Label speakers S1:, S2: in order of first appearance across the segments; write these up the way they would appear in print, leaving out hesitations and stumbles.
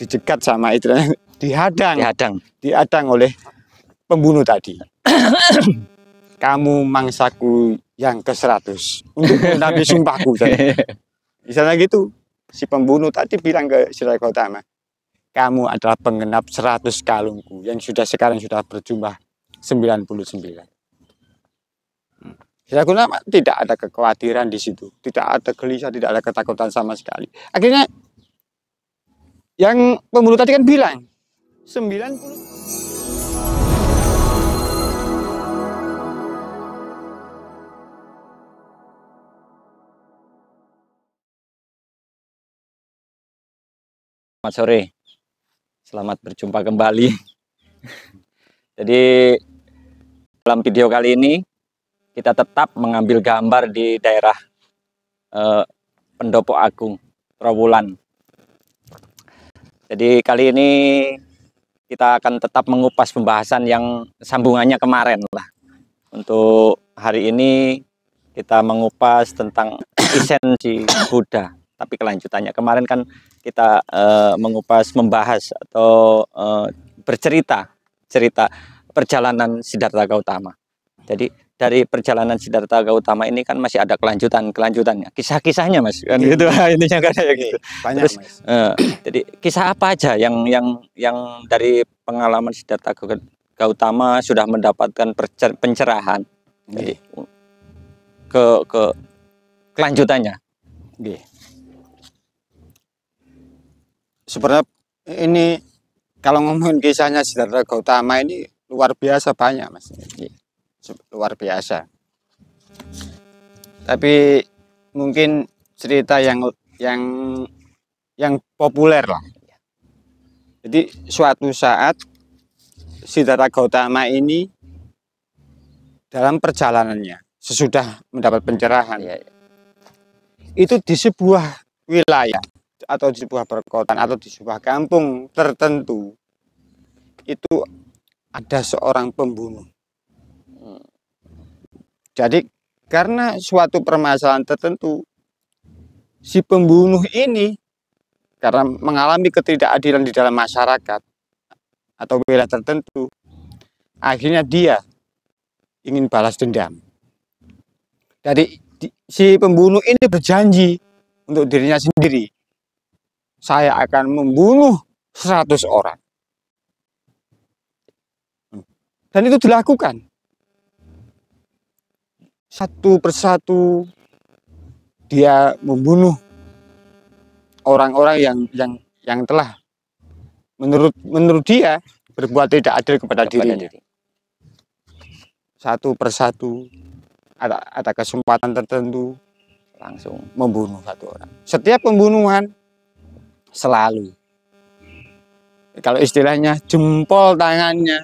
S1: dicegat sama itu, dihadang oleh pembunuh tadi. Kamu mangsaku yang ke-100 untuk menabi sumpahku. Misalnya gitu, si pembunuh tadi bilang ke Siddhartha Gautama, kamu adalah penggenap 100 kalungku yang sekarang sudah berjumlah 99. Siddhartha Gautama tidak ada kekhawatiran di situ, tidak ada gelisah, tidak ada ketakutan sama sekali. Akhirnya yang pembunuh tadi kan bilang 90.
S2: Selamat sore, selamat berjumpa kembali. Jadi dalam video kali ini kita tetap mengambil gambar di daerah Pendopo Agung, Trowulan. Jadi kali ini kita akan tetap mengupas pembahasan yang sambungannya kemarin lah. Untuk hari ini kita mengupas tentang esensi Buddha. Tapi kelanjutannya kemarin kan kita membahas atau cerita perjalanan Siddhartha Gautama. Jadi dari perjalanan Siddhartha Gautama ini kan masih ada kelanjutannya, kisah-kisahnya Mas. Kan gitu intinya kan kayak gitu.
S1: Banyak,
S2: terus
S1: Mas.
S2: Jadi kisah apa aja yang dari pengalaman Siddhartha Gautama sudah mendapatkan pencerahan. Jadi ke kelanjutannya.
S1: Sebenarnya ini kalau ngomongin kisahnya Siddhartha Gautama ini luar biasa banyak, Mas. Luar biasa. Tapi mungkin cerita yang populer lah. Jadi suatu saat Siddhartha Gautama ini dalam perjalanannya sesudah mendapat pencerahan, itu di sebuah wilayah atau di sebuah perkotaan atau di sebuah kampung tertentu itu ada seorang pembunuh. Jadi karena suatu permasalahan tertentu, si pembunuh ini karena mengalami ketidakadilan di dalam masyarakat atau wilayah tertentu, akhirnya dia ingin balas dendam. Jadi si pembunuh ini berjanji untuk dirinya sendiri, saya akan membunuh 100 orang. Dan itu dilakukan. Satu persatu dia membunuh orang-orang yang telah menurut dia berbuat tidak adil kepada dirinya. Satu persatu ada kesempatan tertentu
S2: Langsung
S1: membunuh satu orang. Setiap pembunuhan selalu, kalau istilahnya, jempol tangannya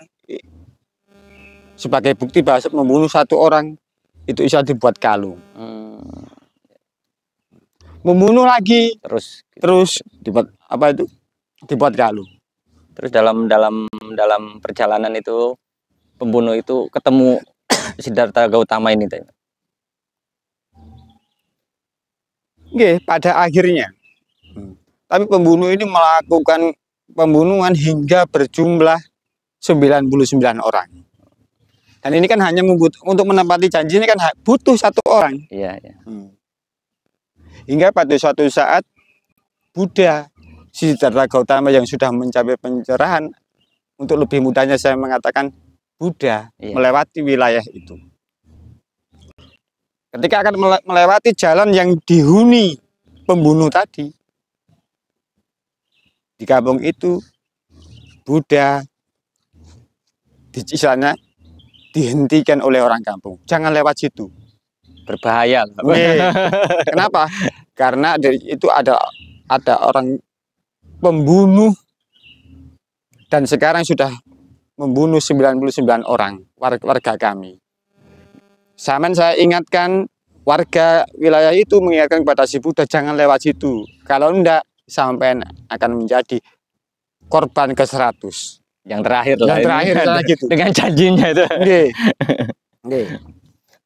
S1: sebagai bukti bahwa membunuh satu orang itu bisa dibuat kalung. Membunuh lagi terus dibuat apa itu? Dibuat kalung.
S2: Terus dalam perjalanan itu pembunuh itu ketemu Siddhartha Gautama ini.
S1: Pada akhirnya. Tapi pembunuh ini melakukan pembunuhan hingga berjumlah 99 orang. Dan ini kan hanya untuk menepati janji ini kan butuh satu orang.
S2: Iya.
S1: Hingga pada suatu saat Buddha Siddhartha Gautama yang sudah mencapai pencerahan, untuk lebih mudahnya saya mengatakan Buddha melewati wilayah itu. Ketika akan melewati jalan yang dihuni pembunuh tadi, di kampung itu Buddha istilahnya dihentikan oleh orang kampung. Jangan lewat situ.
S2: Berbahaya.
S1: Kenapa? Karena dari itu ada orang pembunuh dan sekarang sudah membunuh 99 orang warga kami. Saya ingatkan warga wilayah itu, mengingatkan kepada si Buddha jangan lewat situ. Kalau enggak sampai akan menjadi korban ke-100.
S2: Yang terakhir
S1: gitu.
S2: Dengan janjinya itu.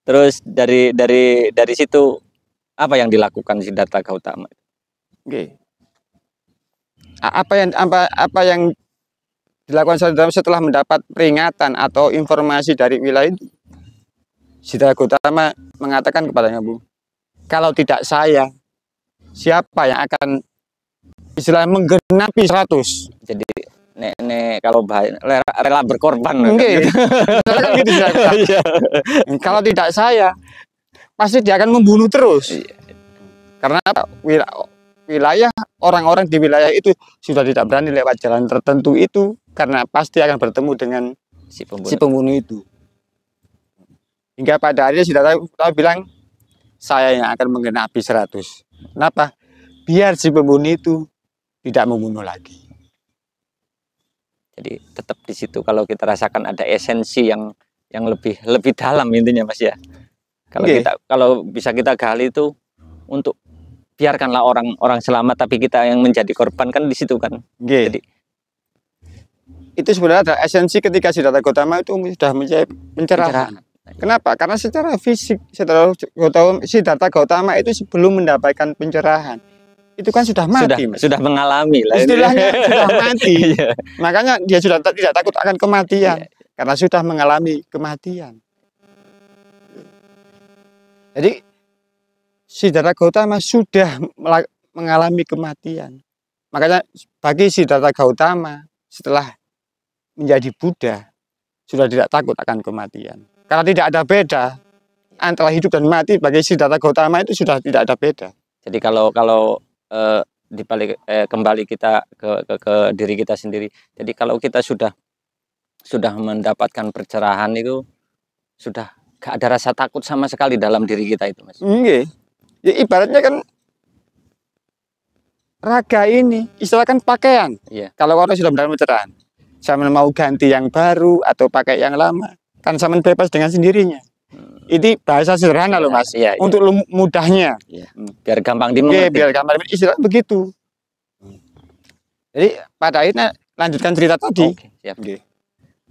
S2: Terus dari situ apa yang dilakukan Siddhartha Gautama?
S1: apa yang dilakukan setelah mendapat peringatan atau informasi dari wilayah itu, Siddhartha Gautama mengatakan kepadanya, Bu, kalau tidak saya, siapa yang akan istilah menggenapi 100?
S2: Jadi nek kalau rela berkorban
S1: Oke.
S2: gitu.
S1: Kan gitu, kalau tidak saya, pasti dia akan membunuh terus. Karena apa? Wilayah orang-orang di wilayah itu sudah tidak berani lewat jalan tertentu itu, karena pasti akan bertemu dengan si pembunuh itu. Hingga pada akhirnya Siddhartha bilang, saya yang akan menggenapi 100. Kenapa? Biar si pembunuh itu tidak membunuh lagi.
S2: Jadi tetap di situ kalau kita rasakan ada esensi yang lebih dalam intinya, Mas ya. Kalau bisa kita gali itu untuk biarkanlah orang selamat, tapi kita yang menjadi korban kan di situ kan. Jadi
S1: itu sebenarnya ada esensi ketika Siddhartha Gautama itu sudah menjadi pencerahan. Kenapa? Karena secara fisik Siddhartha Gautama itu sebelum mendapatkan pencerahan itu kan sudah mati,
S2: sudah mengalami lah.
S1: Istilahnya sudah mati. Makanya dia sudah tidak takut akan kematian karena sudah mengalami kematian. Jadi Siddhartha Gautama sudah mengalami kematian. Makanya bagi Siddhartha Gautama setelah menjadi Buddha sudah tidak takut akan kematian. Karena tidak ada beda antara hidup dan mati, bagi Siddhartha Gautama itu sudah tidak ada beda.
S2: Jadi kalau dibalik kembali kita ke diri kita sendiri. Jadi kalau kita sudah mendapatkan pencerahan itu sudah gak ada rasa takut sama sekali dalam diri kita itu, Mas.
S1: Ya, ibaratnya kan raga ini istilahkan pakaian. Kalau orang sudah mendapatkan pencerahan, sama mau ganti yang baru atau pakai yang lama, kan sama bebas dengan sendirinya. Ini bahasa sederhana loh, Mas. Untuk mudahnya.
S2: Biar gampang dimengerti.
S1: Biar gampang istilah begitu. Jadi pada akhirnya lanjutkan cerita tadi.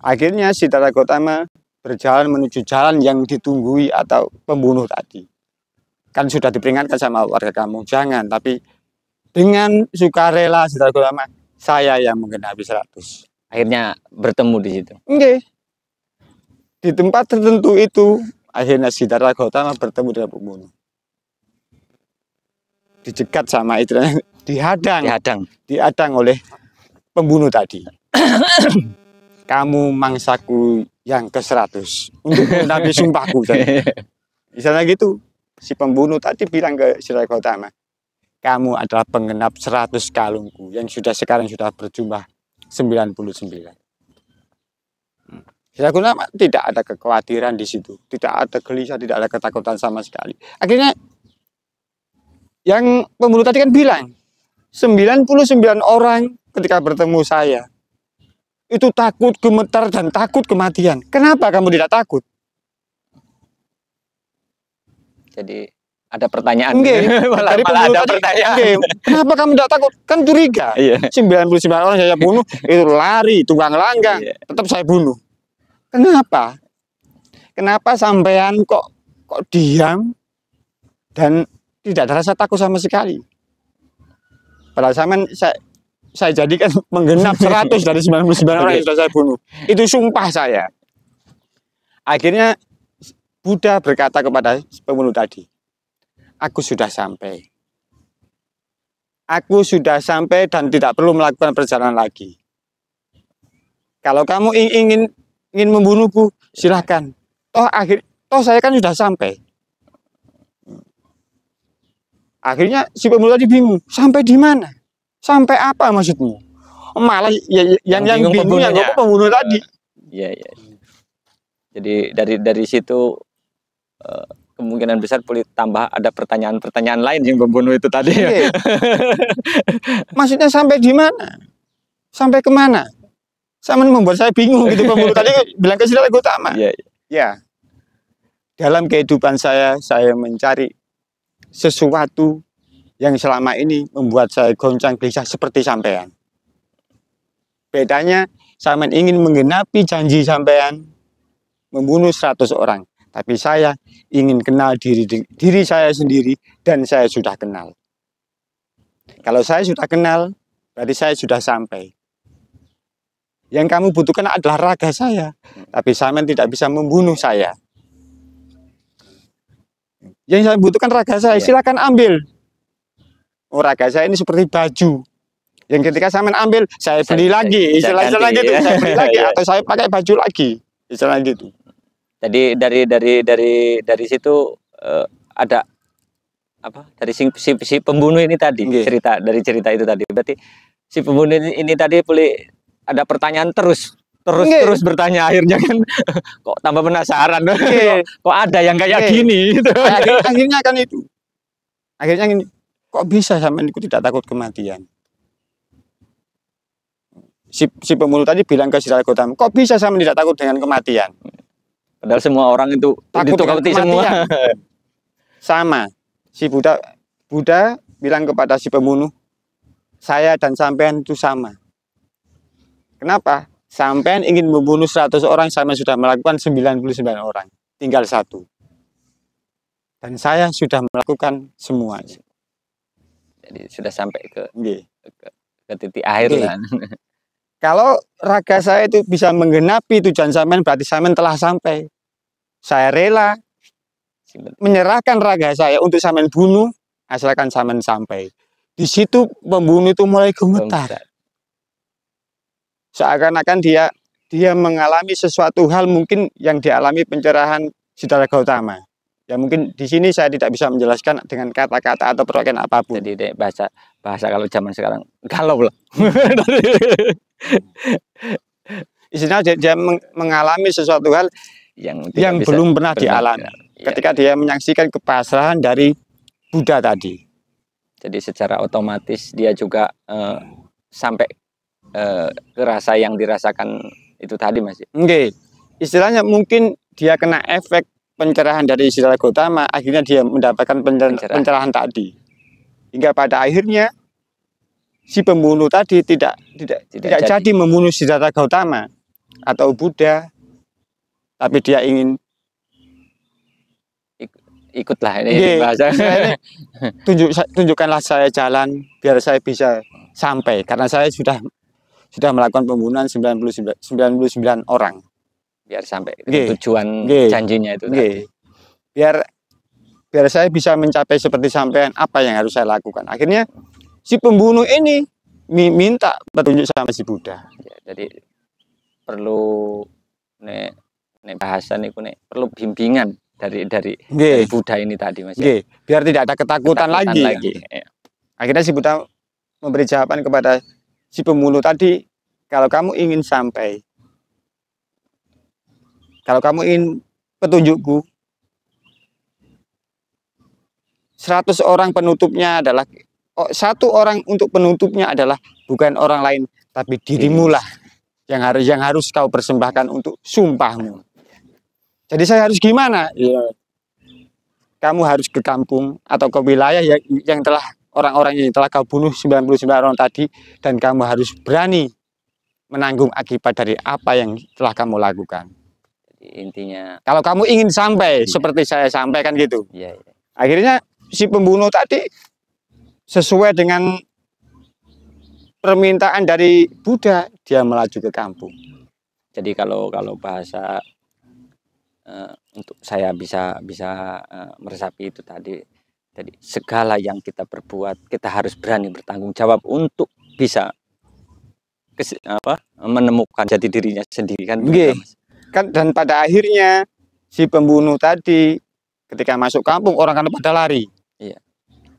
S1: Akhirnya Siddhartha Gautama berjalan menuju jalan yang ditunggui atau pembunuh tadi. Kan sudah diperingatkan sama warga kampung, jangan. Tapi dengan sukarela Siddhartha Gautama, saya yang menggenapi 100.
S2: Akhirnya bertemu di situ.
S1: Di tempat tertentu itu, akhirnya Siddhartha Gautama bertemu dengan pembunuh. Dicegat sama itu, dihadang oleh pembunuh tadi. Kamu mangsaku yang ke-100 untuk menggenapi sumpahku. Misalnya gitu, si pembunuh tadi bilang ke Siddhartha Gautama, kamu adalah penggenap 100 kalungku yang sekarang sudah berjumlah 99. Siddhartha Gautama tidak ada kekhawatiran di situ, tidak ada gelisah, tidak ada ketakutan sama sekali. Akhirnya yang pembunuh tadi kan bilang, 99 orang ketika bertemu saya itu takut, gemetar, dan takut kematian. Kenapa kamu tidak takut?
S2: Jadi ada pertanyaan.
S1: Malah ada pertanyaan. Kenapa kamu tidak takut? Kan curiga. 99 orang saya bunuh, itu lari, tukang langgang, tetap saya bunuh. Kenapa? Kenapa sampean kok diam dan tidak ada rasa takut sama sekali? Padahal sampean saya jadikan menggenap 100 dari 99 orang yang sudah saya bunuh. Itu sumpah saya. Akhirnya Buddha berkata kepada pembunuh tadi, aku sudah sampai. Aku sudah sampai dan tidak perlu melakukan perjalanan lagi. Kalau kamu ingin membunuhku, silahkan. Toh saya kan sudah sampai. Akhirnya si pembunuh tadi bingung, sampai di mana? Sampai apa maksudmu? Malah yang bingung yang pembunuh tadi.
S2: Jadi dari situ kemungkinan besar boleh tambah ada pertanyaan-pertanyaan lain yang pembunuh itu tadi.
S1: Maksudnya sampai di mana? Sampai kemana? Sama membuat saya bingung gitu. Pembunuh tadi bilang ke Siddhartha Gautama. Dalam kehidupan saya mencari sesuatu yang selama ini membuat saya goncang gelisah seperti sampean. Bedanya, sampean ingin menggenapi janji sampean membunuh 100 orang. Tapi saya ingin kenal diri saya sendiri dan saya sudah kenal. Kalau saya sudah kenal, berarti saya sudah sampai. Yang kamu butuhkan adalah raga saya, tapi sampean tidak bisa membunuh saya. Yang saya butuhkan raga saya, silakan ambil. Oh, raga saya ini seperti baju. Yang ketika sampean ambil, saya beli lagi, istilah-istilah gitu, saya beli lagi atau saya pakai baju lagi, istilah gitu.
S2: Jadi dari situ ada apa? Dari si pembunuh ini tadi, cerita itu tadi. Berarti si pembunuh ini tadi boleh ada pertanyaan terus bertanya, akhirnya kan kok tambah penasaran. Kok ada yang kayak gini gitu.
S1: Akhirnya kan itu. Akhirnya gini, kok bisa sampean itu tidak takut kematian? Si pembunuh tadi bilang ke Siddhartha Gautama, kok bisa sampean tidak takut dengan kematian?
S2: Padahal semua orang itu
S1: takut
S2: ditakuti semua.
S1: Sama. Si Buddha bilang kepada si pembunuh, saya dan sampean itu sama. Kenapa? Sampean ingin membunuh 100 orang, sampean sudah melakukan 99 orang. Tinggal 1. Dan saya sudah melakukan semua.
S2: Jadi sudah sampai ke titik akhir lah.
S1: Kalau raga saya itu bisa menggenapi tujuan sampean, berarti sampean telah sampai. Saya rela menyerahkan raga saya untuk sampean bunuh, asalkan sampean sampai. Di situ pembunuh itu mulai gemetar. Seakan-akan dia mengalami sesuatu hal mungkin yang dialami pencerahan Siddhartha Gautama. Ya mungkin di sini saya tidak bisa menjelaskan dengan kata-kata atau perwakilan apapun.
S2: Jadi bahasa kalau zaman sekarang galau lah.
S1: Istilahnya dia mengalami sesuatu hal yang belum pernah dialami. Ketika dia menyaksikan kepasrahan dari Buddha tadi.
S2: Jadi secara otomatis dia juga sampai ke rasa yang dirasakan itu tadi, Mas.
S1: Istilahnya mungkin dia kena efek pencerahan dari Siddhartha Gautama, akhirnya dia mendapatkan pencerahan tadi. Hingga pada akhirnya si pembunuh tadi tidak jadi membunuh Siddhartha Gautama atau Buddha, tapi dia ingin
S2: ikutlah ini bahasa.
S1: Tunjukkanlah saya jalan biar saya bisa sampai, karena saya sudah melakukan pembunuhan 99 orang.
S2: Biar sampai ke tujuan janjinya itu tadi.
S1: Biar saya bisa mencapai seperti sampean, apa yang harus saya lakukan. Akhirnya si pembunuh ini minta petunjuk sama si Buddha.
S2: Ya, jadi perlu nek bahasan itu perlu bimbingan dari Buddha ini tadi, Mas.
S1: Biar tidak ada ketakutan lagi.
S2: Ya.
S1: Akhirnya si Buddha memberi jawaban kepada si pembunuh tadi, kalau kamu ingin sampai, kalau kamu ingin petunjukku, 100 orang penutupnya adalah, 1 orang untuk penutupnya adalah bukan orang lain, tapi dirimu lah yang harus kau persembahkan untuk sumpahmu. Jadi saya harus gimana? Ya, kamu harus ke kampung atau ke wilayah yang telah orang-orang yang telah kau bunuh 99 orang tadi, dan kamu harus berani menanggung akibat dari apa yang telah kamu lakukan.
S2: Jadi intinya,
S1: kalau kamu ingin sampai seperti saya sampaikan gitu. Akhirnya si pembunuh tadi sesuai dengan permintaan dari Buddha, dia melaju ke kampung.
S2: Jadi kalau bahasa untuk saya bisa meresapi itu tadi. Jadi segala yang kita perbuat, kita harus berani bertanggung jawab untuk bisa menemukan jati dirinya sendiri kan.
S1: Dan pada akhirnya si pembunuh tadi ketika masuk kampung, orang kan pada lari.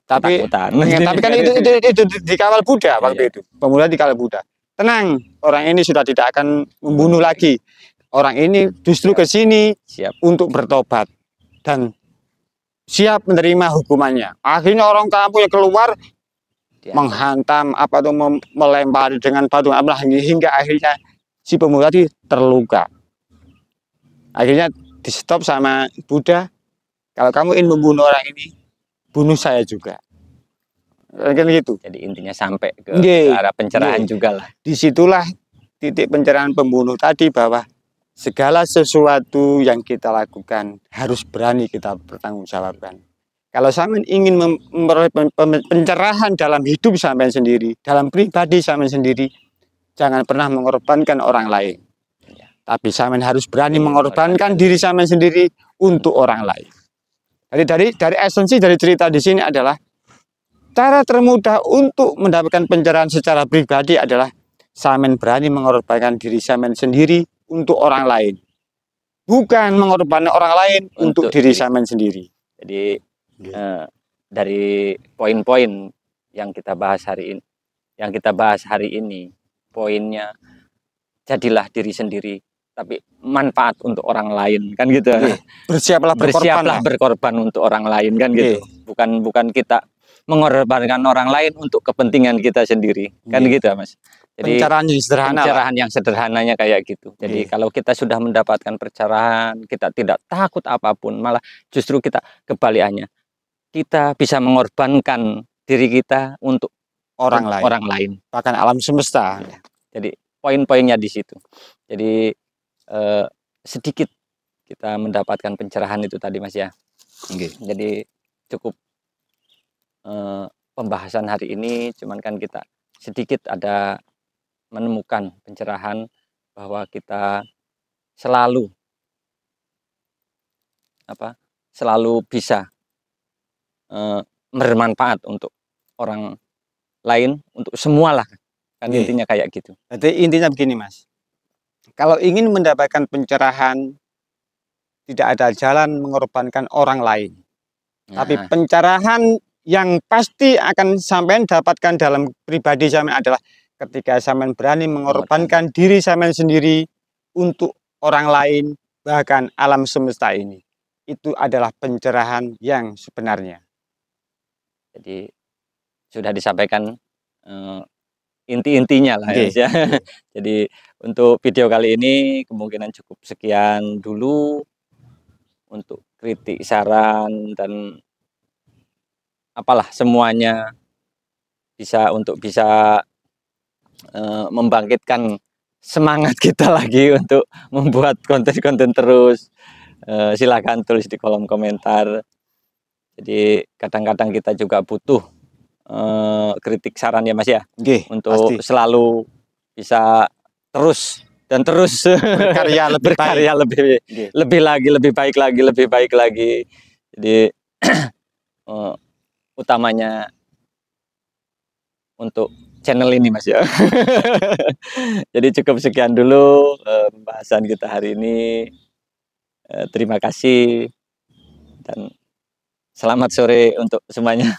S1: Tapi kan itu dikawal Buddha waktu itu. Pembunuh dikawal Buddha. Tenang, orang ini sudah tidak akan membunuh lagi. Orang ini justru ke sini untuk bertobat dan siap menerima hukumannya. Akhirnya orang kampung yang keluar menghantam melempar dengan batu hingga akhirnya si pemuda tadi terluka. Akhirnya di stop sama Buddha, kalau kamu ingin membunuh orang ini, bunuh saya juga. Kan gitu.
S2: Jadi intinya sampai ke arah pencerahan juga lah.
S1: Disitulah titik pencerahan pembunuh tadi, bahwa segala sesuatu yang kita lakukan harus berani kita bertanggungjawabkan. Kalau sampean ingin memperoleh pencerahan dalam hidup sampean sendiri, dalam pribadi sampean sendiri, jangan pernah mengorbankan orang lain. Tapi sampean harus berani mengorbankan diri sampean sendiri untuk orang lain. Jadi dari esensi dari cerita di sini adalah cara termudah untuk mendapatkan pencerahan secara pribadi adalah sampean berani mengorbankan diri sampean sendiri untuk orang lain. Bukan mengorbankan orang lain untuk diri sampean sendiri.
S2: Jadi dari poin-poin yang kita bahas hari ini, poinnya jadilah diri sendiri, tapi manfaat untuk orang lain, kan gitu.
S1: Bersiaplah
S2: berkorban untuk orang lain, kan gitu. Bukan kita mengorbankan orang lain untuk kepentingan kita sendiri, kan gitu, Mas. Jadi pencerahan yang sederhananya kayak gitu. Jadi kalau kita sudah mendapatkan pencerahan, kita tidak takut apapun, malah justru kita kebalikannya. Kita bisa mengorbankan diri kita untuk orang lain,
S1: bahkan alam semesta.
S2: Jadi poin-poinnya di situ. Jadi sedikit kita mendapatkan pencerahan itu tadi, Mas ya. Jadi cukup pembahasan hari ini, cuman kan kita sedikit ada menemukan pencerahan bahwa kita selalu bisa bermanfaat untuk orang lain, untuk semualah, kan intinya kayak gitu.
S1: Jadi intinya begini, Mas, kalau ingin mendapatkan pencerahan, tidak ada jalan mengorbankan orang lain. Tapi pencerahan yang pasti akan sampean dapatkan dalam pribadi sampean adalah ketika sampean berani mengorbankan diri sampean sendiri untuk orang lain, bahkan alam semesta ini. Itu adalah pencerahan yang sebenarnya.
S2: Jadi sudah disampaikan inti-intinya lah ya. Jadi untuk video kali ini kemungkinan cukup sekian dulu untuk kritik, saran, dan apalah semuanya bisa membangkitkan semangat kita lagi untuk membuat konten-konten terus. Silahkan tulis di kolom komentar. Jadi kadang-kadang kita juga butuh kritik, saran ya, Mas ya, untuk pasti selalu bisa terus berkarya lebih lagi, lebih baik lagi. Jadi utamanya untuk channel ini, Mas ya. Jadi cukup sekian dulu pembahasan kita hari ini. Terima kasih dan selamat sore untuk semuanya.